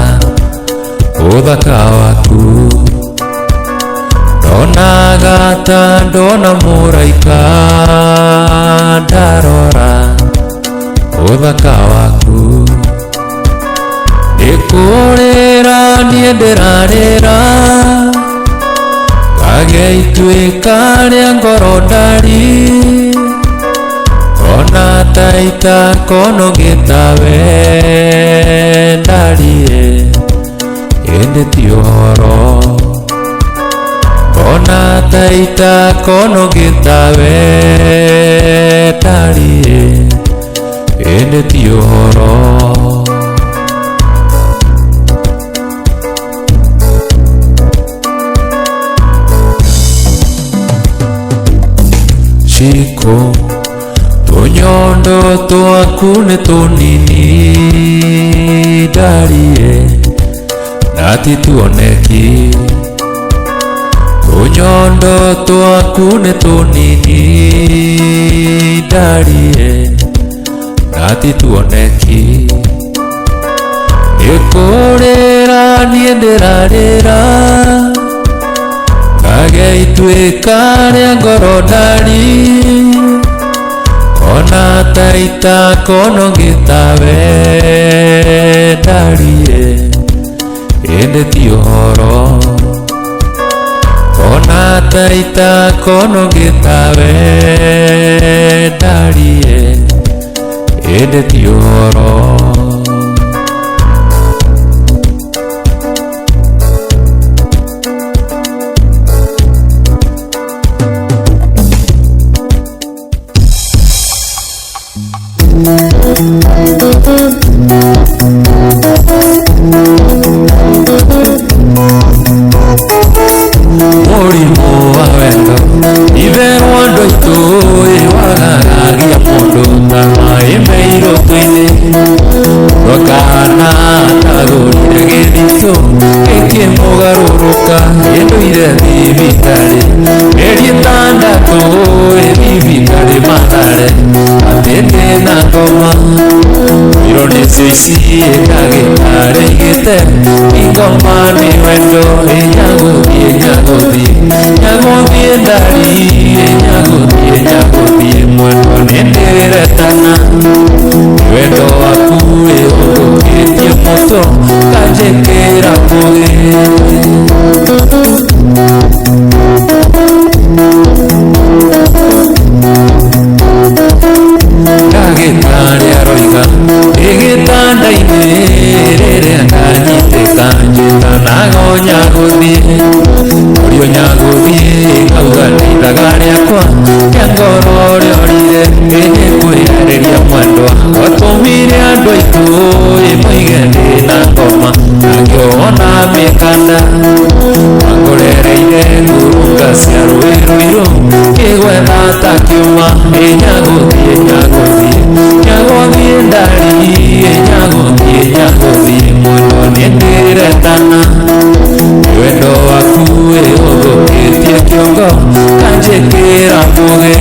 ũthaka waku Nonagata ndona mũraika ndarora ũthaka waku Nĩkũrĩra niĩ ndĩrarĩra Kagĩa ituĩka rĩa ngoro ndari Kona taita kono gitawe ndarie ende tioro Kona taita kono gitawe ndarie ende tioro Shiko Tunyondo twaku nĩ tũnini ndarie na ti tuoneki Tunyondo twaku nĩ tũnini ndarie na ti tuoneki nĩkũrĩra niĩ ndĩrarĩra ngage ituĩka rĩa ngoro ndari ona taita kono gĩtawe ndarie ĩndĩ ti ũhoro ona taita kono gĩtawe ndarie ĩndĩ ti ũhoro Mũrimũ wa wendo itherwo andũ aitũ wagaragia mũndũ ta maĩ meirũtũ-inĩ rwakana tagũrire gĩthitũ gĩkĩmũgarũrũka ĩndũire thibitarĩ mĩeri ĩtandatũ thibitarĩ Mathare atĩ ndĩna ngoma iro nĩcio ici ndagĩtarĩ igĩte ingoma nĩ wendo nyagũthiĩ ndari nyagũthiĩ mwendo nĩndĩretana wendo waku ũndũkĩtie mũto kanjĩkĩra mũgĩ ndagĩtarĩ aroiga ĩgĩtanda-inĩ rĩrĩa ndanyitĩka njĩtanaga nyagũthiĩ ũrio nyagũthiĩ ngauga ndeithaga rĩakwa rĩa ngoro rĩorire ĩnĩkwĩharĩria mwendwa watũmire andũ aitũ moige ndĩna ngoma angĩona mĩkanda angũrereire ngurunga cia rũĩ rũirũ kĩgwetha takiuma nyagũthiĩ ndari nyagũthiĩ mwendo nĩndĩretana wendo waku ũthũkĩtie kĩongo kanjĩkĩra mũgĩ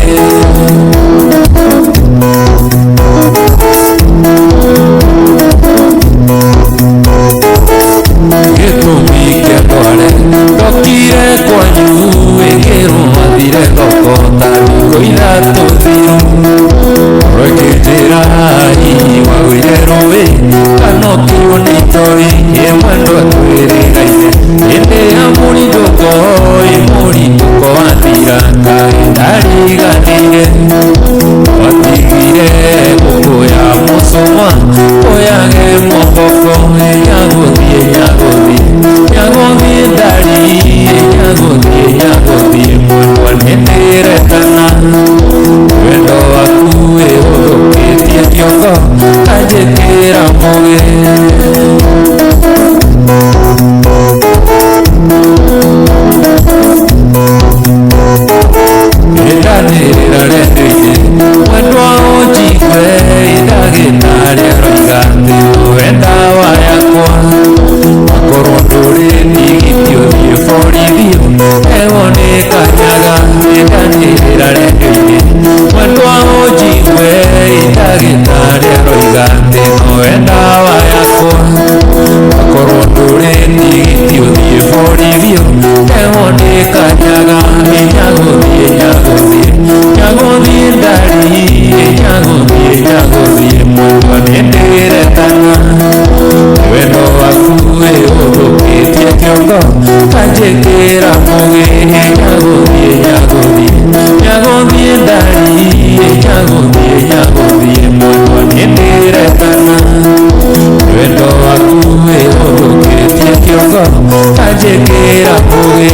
gĩtũmi kĩa ndware ndokire kwanyu ĩgĩrwo athire thoko ta thikũ ithatũ thiru rwĩkĩnjĩra hihi wagũire rũĩ kana ũkĩrwo nĩ itoĩ mwendo twĩrĩgaine hĩndĩ ya mũrindũko wathira kaĩ ndariganĩire watigire gũkũya mũcũma ũyage moboko nyagũthiĩ ndari nyagũthiĩ mwendwa nĩndĩretana wendo waku ũthũkĩtie kĩongo kanjĩkĩra mũgĩ nĩndanĩrĩra rendo-inĩ mwendwa ũnjigwe ndagĩtarĩ aroiga atĩ nowe ndawa yakwa akorwo ndũrĩ ndigiti ũthiĩ borithi ewo nĩ kanyaga nĩndanĩrĩra rendo-inĩ mwendwa ũnjigwe ndagĩtarĩ aroiga atĩ nowe ndawa yakwa akorwo ndũrĩ ndigiti ũthiĩ borithi ewo nĩ kanyaga nyagũthiĩ ndari nyagũthiĩ mwendwa nĩndĩretana wendo waku ũthũkĩtie kĩongo kanjĩkĩra mũgĩ nyagũthiĩ ndari nyagũthiĩ mwendwa nĩndĩretana wendo waku ũthũkĩtie kĩongo kanjĩkĩra mũgĩ